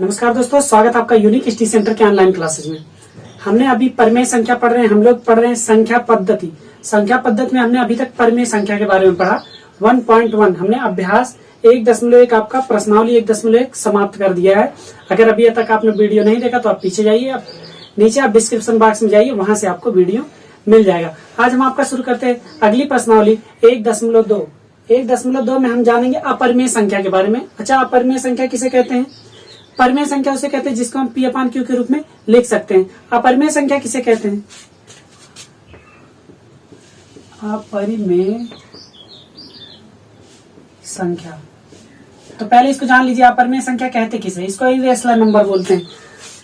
नमस्कार दोस्तों, स्वागत है आपका यूनिक स्टडी सेंटर के ऑनलाइन क्लासेज में। हमने अभी परिमेय संख्या पढ़ रहे हैं। हम लोग पढ़ रहे हैं संख्या पद्धति। संख्या पद्धति में हमने अभी तक परिमेय संख्या के बारे में पढ़ा। 1.1 हमने अभ्यास 1.1 आपका प्रश्नावली 1.1 समाप्त कर दिया है। अगर अभी तक आपने वीडियो नहीं देखा तो आप पीछे जाइए, नीचे आप डिस्क्रिप्शन बॉक्स में जाइए, वहां से आपको वीडियो मिल जाएगा। आज हम आपका शुरू करते हैं अगली प्रश्नावली 1.2। 1.2 में हम जानेंगे अपरिमेय संख्या के बारे में। अच्छा, अपरिमेय संख्या किसे कहते हैं? परिमेय संख्या उसे कहते हैं जिसको हम P/Q के रूप में लिख सकते हैं। अपरिमेय संख्या किसे कहते हैं? अपरिमेय संख्या। तो पहले इसको जान लीजिए, अपरिमेय संख्या कहते किसे? इसको इरेशनल नंबर बोलते हैं।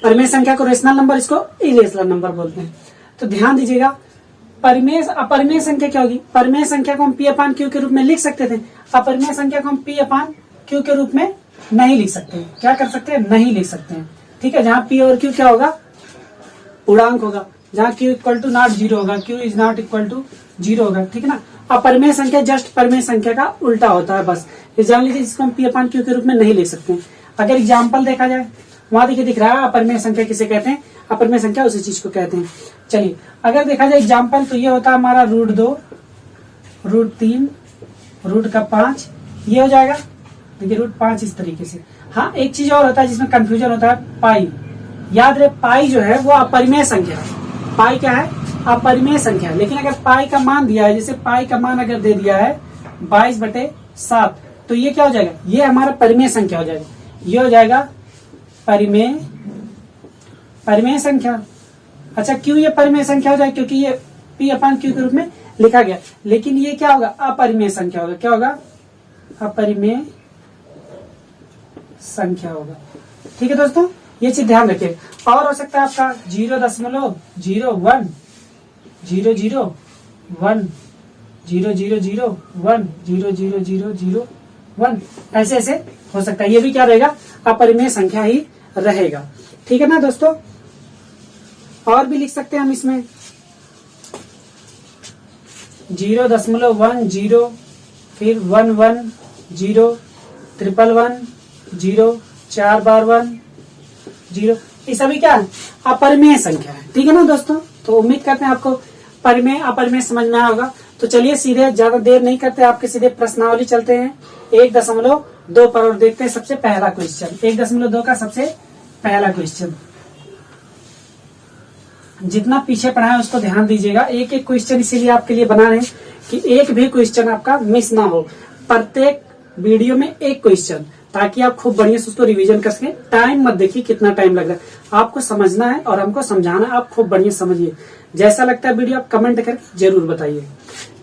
परिमेय संख्या को रेशनल नंबर, इसको इरेशनल नंबर बोलते हैं। तो ध्यान दीजिएगा, अपरिमेय संख्या क्या होगी? परिमेय संख्या को हम P/Q के रूप में लिख सकते थे। अपरिमेय संख्या को हम P/Q के रूप में नहीं लिख सकते। क्या कर सकते हैं? नहीं लिख सकते हैं। ठीक है, जहां P और Q क्या होगा? पूर्णांक होगा। जहां Q इक्वल टू नॉट 0 होगा, Q is not equal to 0 होगा। ठीक है ना। अपरिमेय संख्या जस्ट परिमेय संख्या का उल्टा होता है, बस ये जान लीजिए। जिसको हम P/Q के रूप में नहीं लिख सकते हैं। अगर एग्जाम्पल देखा जाए, वहां देखिए दिख रहा है अपरिमेय संख्या किसे कहते हैं। अपरिमेय संख्या उसी चीज को कहते हैं। चलिए, अगर देखा जाए एग्जाम्पल, तो ये होता है हमारा √2, √3, √5, ये हो जाएगा। देखिए √5 इस तरीके से। हाँ, एक चीज और होता है जिसमें कंफ्यूजन होता है, पाई। याद रहे, पाई जो है वो अपरिमेय संख्या है। पाई क्या है? अपरिमेय संख्या। लेकिन अगर पाई का मान दिया है, जैसे पाई का मान अगर दे दिया है 22/7, तो ये क्या हो जाएगा? ये हमारा परिमेय संख्या हो जाएगा। ये हो जाएगा परिमेय संख्या। अच्छा, क्यों ये परिमेय संख्या हो जाएगा? क्योंकि ये P/Q के रूप में लिखा गया। लेकिन ये क्या होगा? अपरिमेय संख्या होगा। क्या होगा? अपरिमेय संख्या होगा। ठीक है दोस्तों, ये चीज ध्यान रखिए। और हो सकता है आपका 0.01, 0001, 0001, 000001, ऐसे ऐसे हो सकता है। ये भी क्या रहेगा? अपरिमेय संख्या ही रहेगा। ठीक है ना दोस्तों। और भी लिख सकते हैं हम इसमें 0.10, फिर 11, 0, 111, 0, 4 बार 1, 0, ये सभी क्या है? अपरिमेय संख्या है। ठीक है ना दोस्तों। तो उम्मीद करते हैं आपको परिमेय अपरिमेय समझ में आया होगा। तो चलिए सीधे, ज्यादा देर नहीं करते, आपके सीधे प्रश्नावली चलते हैं 1.2 पर और देखते हैं सबसे पहला क्वेश्चन। 1.2 का सबसे पहला क्वेश्चन। जितना पीछे पढ़ा है उसको ध्यान दीजिएगा। एक एक क्वेश्चन इसीलिए आपके लिए बना रहे हैं कि एक भी क्वेश्चन आपका मिस ना हो। प्रत्येक वीडियो में एक क्वेश्चन, ताकि आप खूब बढ़िया से उसको रिवीजन कर सकें। टाइम मत देखिए कितना टाइम लग रहा है, आपको समझना है और हमको समझाना है। आप खूब बढ़िया समझिए। जैसा लगता है वीडियो आप कमेंट करके जरूर बताइए।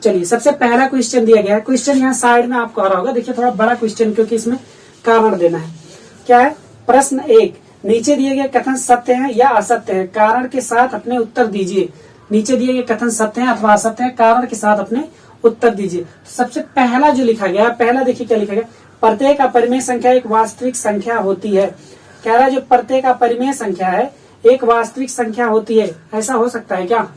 चलिए, सबसे पहला क्वेश्चन दिया गया है। क्वेश्चन यहाँ साइड में आपको आ रहा होगा। देखिए थोड़ा बड़ा क्वेश्चन, क्योंकि इसमें कारण देना है। क्या है? प्रश्न 1, नीचे दिए गए कथन सत्य है या असत्य है? कारण के साथ अपने उत्तर दीजिए। नीचे दिए गए कथन सत्य है अथवा असत्य है, कारण के साथ अपने उत्तर दीजिए। सबसे पहला जो लिखा गया, पहला देखिए क्या लिखा गया। प्रत्येक अपरिमेय संख्या एक वास्तविक संख्या होती है। कह रहा है जो प्रत्येक अपरिमेय संख्या है एक वास्तविक संख्या होती है। ऐसा हो सकता है क्या?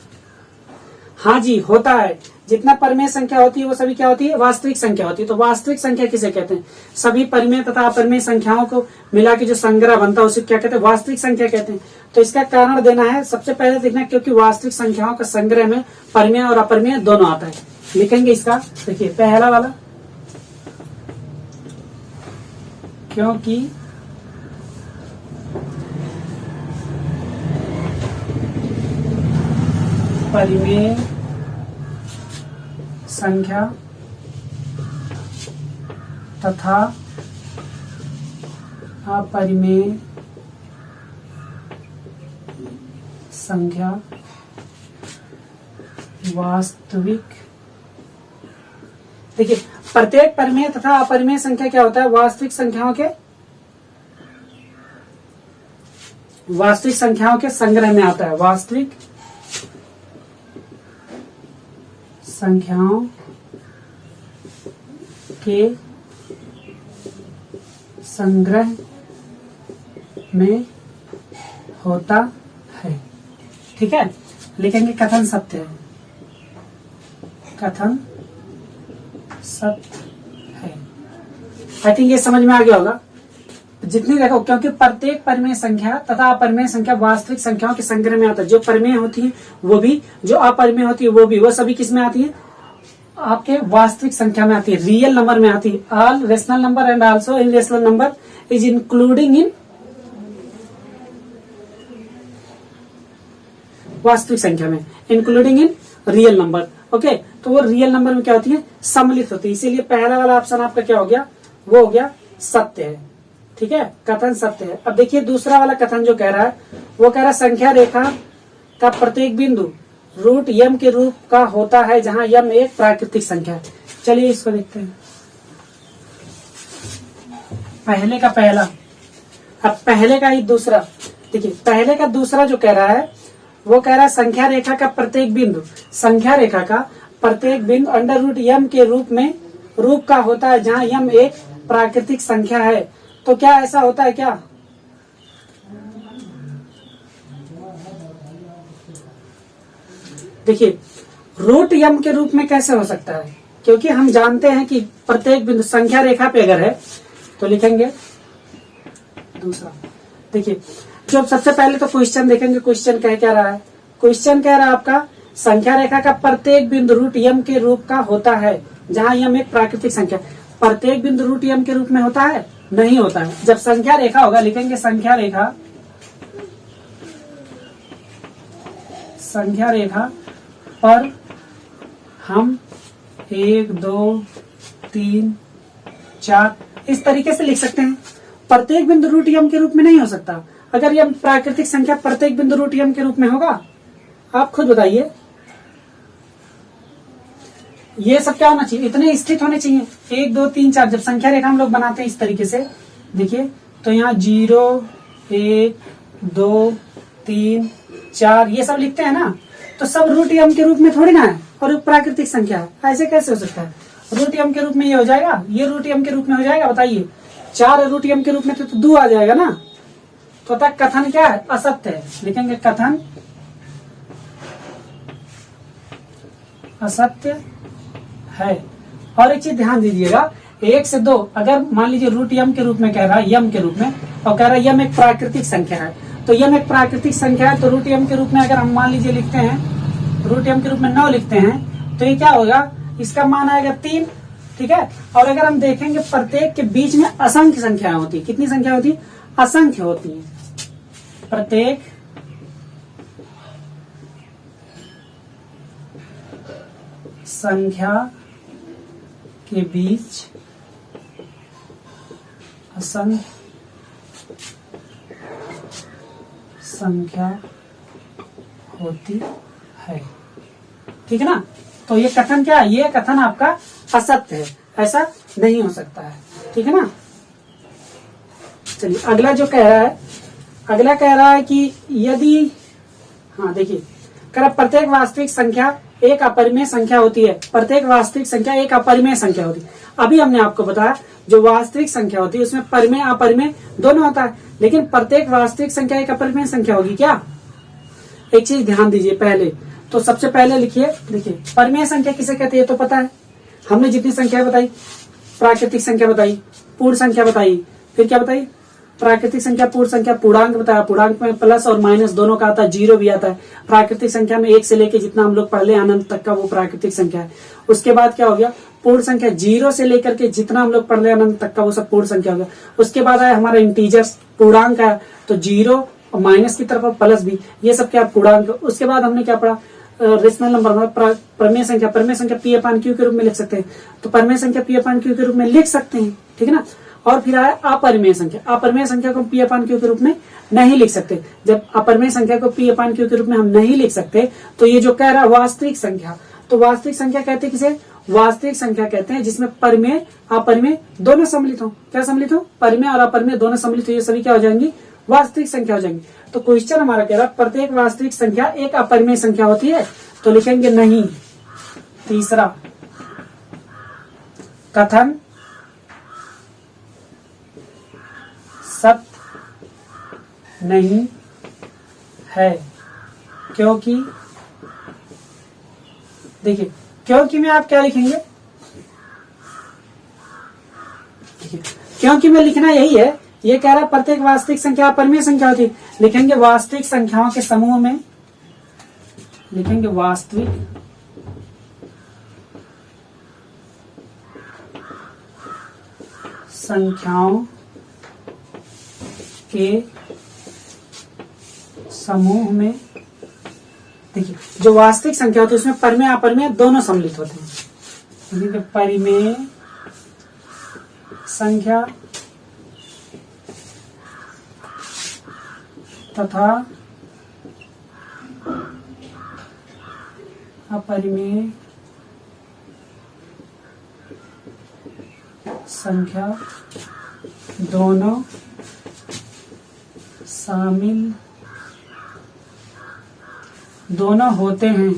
हाँ जी, होता है। जितना परिमेय संख्या होती है वो सभी क्या होती है? वास्तविक संख्या होती है। तो वास्तविक संख्या किसे कहते हैं? सभी परिमेय तथा अपरिमेय संख्याओं को मिला के जो संग्रह बनता है उसे क्या कहते हैं? वास्तविक संख्या कहते हैं। तो इसका कारण देना है। सबसे पहले देखना, क्योंकि वास्तविक संख्याओं का संग्रह में परिमेय और अपरिमेय दोनों आता है। लिखेंगे इसका, देखिए पहला वाला, क्योंकि परिमेय संख्या तथा अपरिमेय संख्या वास्तविक। देखिए, प्रत्येक परिमेय तथा अपरिमेय संख्या क्या होता है? वास्तविक संख्याओं के संग्रह में आता है। वास्तविक संख्याओं के संग्रह में होता है। ठीक है, लिखेंगे कथन सत्य है। कथन सत्य है। आई थिंक ये समझ में आ गया होगा। जितनी देखो, क्योंकि प्रत्येक परिमेय संख्या तथा अपरिमेय संख्या वास्तविक संख्याओं के संग्रह में आता है। जो परिमेय होती है वो भी, जो अपरिमेय होती है वो भी, वो सभी किस में आती है? आपके वास्तविक संख्या में आती है, रियल नंबर में आती है। All rational number and also irrational number is including in वास्तविक संख्या में, including in real number. Okay, तो वो रियल नंबर में क्या होती है? सम्मिलित होती है। इसीलिए पहला वाला ऑप्शन आपका क्या हो गया? वो हो गया सत्य है। ठीक है, कथन सत्य है। अब देखिए दूसरा वाला कथन जो कह रहा है, वो कह रहा है संख्या रेखा का प्रत्येक बिंदु रूट यम के रूप का होता है, जहां यम एक प्राकृतिक संख्या है। चलिए इसको देखते हैं। पहले का पहला, अब पहले का ही दूसरा। देखिए पहले का दूसरा जो कह रहा है, वो कह रहा है संख्या रेखा का प्रत्येक बिंदु, संख्या रेखा का प्रत्येक बिंदु अंडर रूट यम के रूप का होता है, जहां यम एक प्राकृतिक संख्या है। तो क्या ऐसा होता है क्या? देखिए रूट यम के रूप में कैसे हो सकता है? क्योंकि हम जानते हैं कि प्रत्येक बिंदु संख्या रेखा पे अगर है तो लिखेंगे दूसरा। देखिए जो सबसे पहले तो क्वेश्चन देखेंगे, क्वेश्चन कह क्या रहा है? क्वेश्चन कह रहा है आपका संख्या रेखा का प्रत्येक बिंदु रूट यम के रूप का होता है, जहां यम एक प्राकृतिक संख्या। प्रत्येक बिंदु रूट यम के रूप में होता है? नहीं होता है। जब संख्या रेखा होगा लिखेंगे संख्या रेखा पर हम 1 2 3 4 इस तरीके से लिख सकते हैं। प्रत्येक बिंदु रूट यम के रूप में नहीं हो सकता। अगर यह प्राकृतिक संख्या प्रत्येक बिंदु रूट यम के रूप में होगा, आप खुद बताइए। ये सब क्या होना चाहिए? इतने स्थित होने चाहिए, 1 2 3 4। जब संख्या रेखा हम लोग बनाते हैं इस तरीके से, देखिए तो यहाँ 0 1 2 3 4 ये सब लिखते हैं ना, तो सब रूट यम के रूप में थोड़ी ना है, और प्राकृतिक संख्या है। ऐसे कैसे हो सकता है? रूट यम के रूप में ये हो जाएगा, ये रूट यम के रूप में हो जाएगा, बताइए। 4 रूट यम के रूप में तो 2 आ जाएगा ना। तो कथन क्या है? असत्य है। लिखेंगे कथन असत्य है। और एक चीज ध्यान दीजिएगा, 1 से 2 अगर मान लीजिए रूट यम के रूप में कह रहा है, यम के रूप में, और कह रहा है यम एक प्राकृतिक संख्या है, तो यम एक प्राकृतिक संख्या है, तो रूट यम के रूप में अगर हम मान लीजिए लिखते हैं, रूट यम के रूप में 9 लिखते हैं, तो ये क्या होगा? इसका मान आएगा 3। ठीक है, और अगर हम देखेंगे प्रत्येक के बीच में असंख्य संख्याएं होती है। कितनी संख्या होती है? असंख्य होती है। प्रत्येक संख्या के बीच असंख्य संख्या होती है। ठीक है ना? तो ये कथन क्या है? ये कथन आपका असत्य है, ऐसा नहीं हो सकता है। ठीक है ना? चलिए अगला जो कह रहा है, अगला कह रहा है कि यदि, हाँ देखिए, कर प्रत्येक वास्तविक संख्या एक अपरिमेय संख्या होती है। प्रत्येक वास्तविक संख्या एक अपरिमेय संख्या होती है। अभी हमने आपको बताया जो वास्तविक संख्या होती है उसमें परिमेय अपरिमेय दोनों होता है, लेकिन प्रत्येक वास्तविक संख्या एक अपरिमेय संख्या होगी क्या? एक चीज ध्यान दीजिए पहले, तो सबसे पहले लिखिए, देखिए परिमेय संख्या किसे कहते हैं तो पता है। हमने जितनी संख्या बताई, प्राकृतिक संख्या बताई, पूर्ण संख्या बताई, फिर क्या बताई? प्राकृतिक संख्या, पूर्ण संख्या, पूर्णांक बताया। पूर्णांक में प्लस और माइनस दोनों का आता है, 0 भी आता है। प्राकृतिक संख्या में 1 से लेके जितना हम लोग पढ़ ले अनंत तक का वो प्राकृतिक संख्या है। उसके बाद क्या हो गया? पूर्ण संख्या, 0 से लेकर के जितना हम लोग पढ़ ले अनंत तक का वो सब पूर्ण संख्या हो गया। उसके बाद आया हमारा इंटीजर्स, पूर्णांक आया, तो 0 और माइनस की तरफ प्लस भी, ये सब क्या? पूर्णांक। उसके बाद हमने क्या पढ़ा? रेशनल नंबर, मतलब प्रमेय संख्या। प्रमेय संख्या P/Q के रूप में लिख सकते हैं, तो प्रमेय संख्या P/Q के रूप में लिख सकते हैं। ठीक है ना? और फिर आया अपरिमेय संख्या। अपरिमेय संख्या को P/Q के रूप में नहीं लिख सकते। जब अपरिमेय संख्या को P/Q के रूप में हम नहीं लिख सकते, तो ये जो कह रहा है वास्तविक संख्या, तो वास्तविक संख्या कहते हैं किसे? वास्तविक संख्या कहते हैं जिसमें परिमेय अपरिमेय दोनों सम्मिलित हो। क्या सम्मिलित हो? परिमेय और अपरिमेय दोनों सम्मिलित हो, ये सभी क्या हो जाएंगी? वास्तविक संख्या हो जाएंगी। तो क्वेश्चन हमारा कह रहा है प्रत्येक वास्तविक संख्या एक अपरिमेय संख्या होती है, तो लिखेंगे नहीं। तीसरा कथन सत्य नहीं है, क्योंकि, देखिए क्योंकि में आप क्या लिखेंगे? देखिए क्योंकि में लिखना यही है, ये कह रहा है प्रत्येक वास्तविक संख्या अपरिमेय संख्या होती है। लिखेंगे वास्तविक संख्याओं के समूह में, लिखेंगे वास्तविक संख्याओं के समूह में, देखिए जो वास्तविक संख्या होती है उसमें परिमेय अपरिमेय दोनों सम्मिलित होते हैं। परिमेय संख्या तथा अपरिमेय संख्या दोनों शामिल दोनों होते हैं।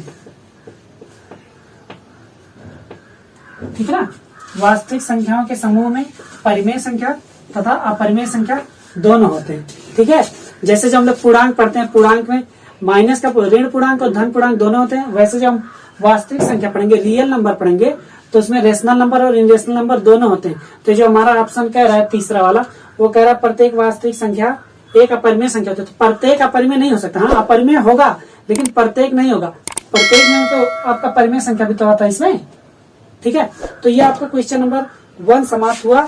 ठीक है ना, वास्तविक संख्याओं के समूह में परिमेय संख्या तथा अपरिमेय संख्या दोनों होते हैं। ठीक है, जैसे जब हम लोग पूर्णांक पढ़ते हैं, पूर्णांक में माइनस का ऋण पूर्णांक और धन पूर्णांक दोनों होते हैं, वैसे जब हम वास्तविक संख्या पढ़ेंगे, रियल नंबर पढ़ेंगे, तो उसमें रेशनल नंबर और इनरेशनल नंबर दोनों होते हैं। तो जो हमारा ऑप्शन कह रहा है तीसरा वाला, वो कह रहा है प्रत्येक वास्तविक संख्या एक अपरिमेय संख्या होती है। तो प्रत्येक अपरिमेय नहीं हो सकता, हाँ अपरिमेय होगा लेकिन प्रत्येक नहीं होगा। प्रत्येक में तो आपका परिमेय संख्या भी तो आता है इसमें। ठीक है, तो ये आपका क्वेश्चन नंबर 1 समाप्त हुआ।